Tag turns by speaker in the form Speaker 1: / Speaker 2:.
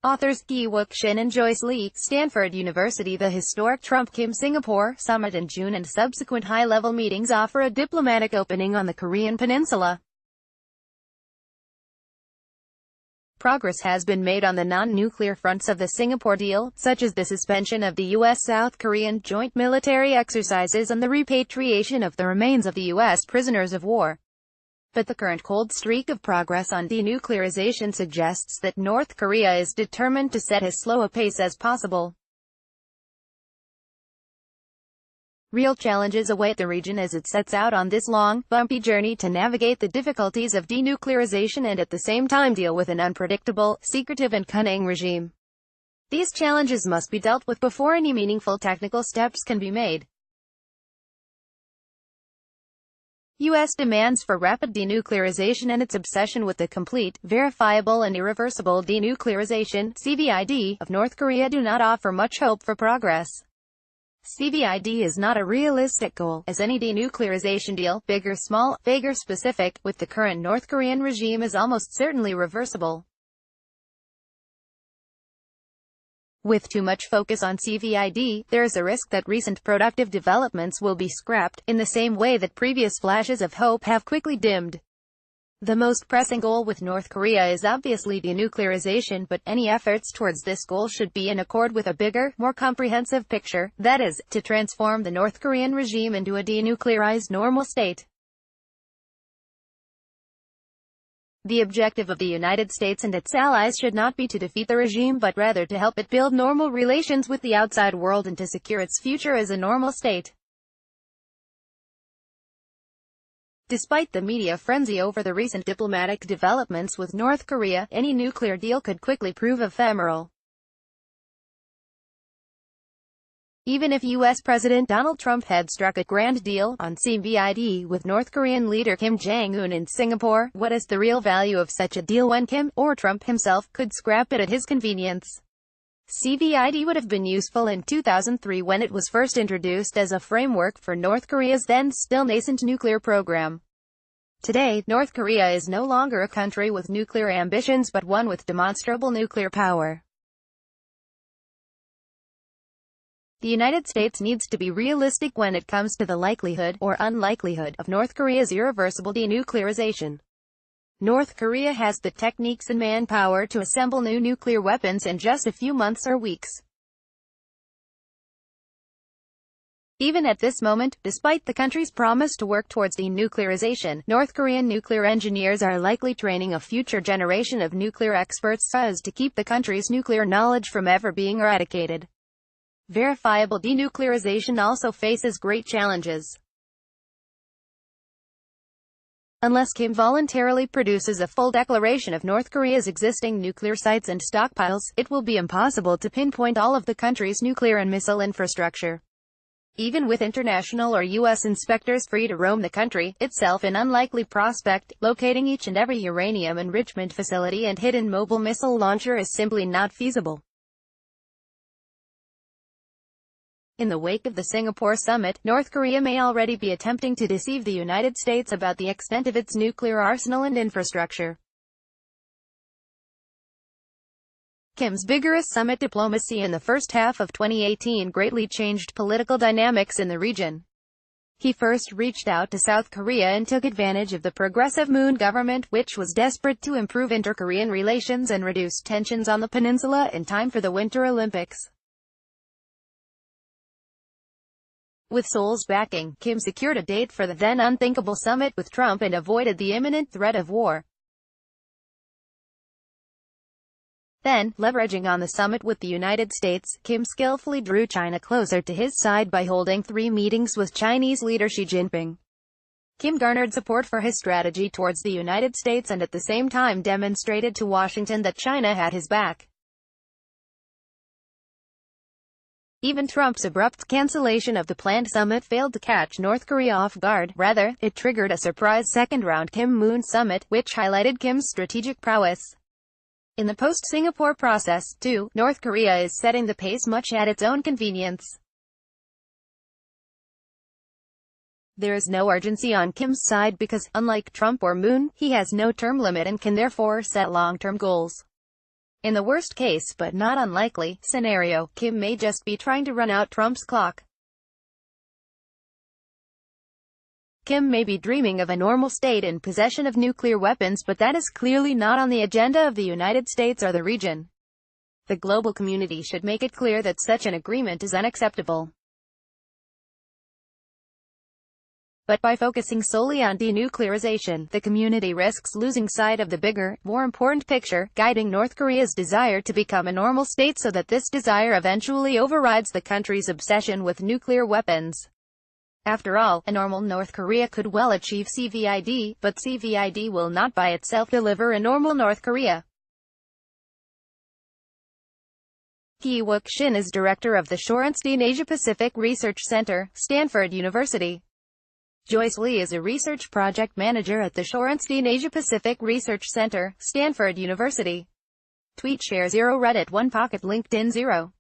Speaker 1: Authors Gi-Wook, Shin and Joyce Lee, Stanford University. The historic Trump-Kim Singapore summit in June and subsequent high-level meetings offer a diplomatic opening on the Korean Peninsula. Progress has been made on the non-nuclear fronts of the Singapore deal, such as the suspension of the U.S.-South Korean joint military exercises and the repatriation of the remains of the U.S. prisoners of war. But the current cold streak of progress on denuclearization suggests that North Korea is determined to set as slow a pace as possible. Real challenges await the region as it sets out on this long, bumpy journey to navigate the difficulties of denuclearization and at the same time deal with an unpredictable, secretive and cunning regime. These challenges must be dealt with before any meaningful technical steps can be made. U.S. demands for rapid denuclearization and its obsession with the complete, verifiable and irreversible denuclearization (CVID) of North Korea do not offer much hope for progress. CVID is not a realistic goal, as any denuclearization deal, big or small, vague or specific, with the current North Korean regime is almost certainly reversible. With too much focus on CVID, there is a risk that recent productive developments will be scrapped, in the same way that previous flashes of hope have quickly dimmed. The most pressing goal with North Korea is obviously denuclearization, but any efforts towards this goal should be in accord with a bigger, more comprehensive picture, that is, to transform the North Korean regime into a denuclearized normal state. The objective of the United States and its allies should not be to defeat the regime but rather to help it build normal relations with the outside world and to secure its future as a normal state. Despite the media frenzy over the recent diplomatic developments with North Korea, any nuclear deal could quickly prove ephemeral. Even if U.S. President Donald Trump had struck a grand deal on CVID with North Korean leader Kim Jong-un in Singapore, what is the real value of such a deal when Kim, or Trump himself, could scrap it at his convenience? CVID would have been useful in 2003 when it was first introduced as a framework for North Korea's then still nascent nuclear program. Today, North Korea is no longer a country with nuclear ambitions but one with demonstrable nuclear power. The United States needs to be realistic when it comes to the likelihood, or unlikelihood, of North Korea's irreversible denuclearization. North Korea has the techniques and manpower to assemble new nuclear weapons in just a few months or weeks. Even at this moment, despite the country's promise to work towards denuclearization, North Korean nuclear engineers are likely training a future generation of nuclear experts so as to keep the country's nuclear knowledge from ever being eradicated. Verifiable denuclearization also faces great challenges. Unless Kim voluntarily produces a full declaration of North Korea's existing nuclear sites and stockpiles, it will be impossible to pinpoint all of the country's nuclear and missile infrastructure. Even with international or U.S. inspectors free to roam the country itself, an unlikely prospect, locating each and every uranium enrichment facility and hidden mobile missile launcher is simply not feasible. In the wake of the Singapore summit, North Korea may already be attempting to deceive the United States about the extent of its nuclear arsenal and infrastructure. Kim's vigorous summit diplomacy in the first half of 2018 greatly changed political dynamics in the region. He first reached out to South Korea and took advantage of the progressive Moon government, which was desperate to improve inter-Korean relations and reduce tensions on the peninsula in time for the Winter Olympics. With Seoul's backing, Kim secured a date for the then unthinkable summit with Trump and avoided the imminent threat of war. Then, leveraging on the summit with the United States, Kim skillfully drew China closer to his side by holding 3 meetings with Chinese leader Xi Jinping. Kim garnered support for his strategy towards the United States and at the same time demonstrated to Washington that China had his back. Even Trump's abrupt cancellation of the planned summit failed to catch North Korea off guard. Rather, it triggered a surprise second-round Kim-Moon summit, which highlighted Kim's strategic prowess. In the post-Singapore process, too, North Korea is setting the pace much at its own convenience. There is no urgency on Kim's side because, unlike Trump or Moon, he has no term limit and can therefore set long-term goals. In the worst case, but not unlikely, scenario, Kim may just be trying to run out Trump's clock. Kim may be dreaming of a normal state in possession of nuclear weapons, but that is clearly not on the agenda of the United States or the region. The global community should make it clear that such an agreement is unacceptable. But by focusing solely on denuclearization, the community risks losing sight of the bigger, more important picture, guiding North Korea's desire to become a normal state so that this desire eventually overrides the country's obsession with nuclear weapons. After all, a normal North Korea could well achieve CVID, but CVID will not by itself deliver a normal North Korea. Gi-Wook Shin is director of the Shorenstein Asia-Pacific Research Center, Stanford University. Joyce Lee is a research project manager at the Shorenstein Asia-Pacific Research Center, Stanford University. Tweet share 0 Reddit 1 Pocket LinkedIn 0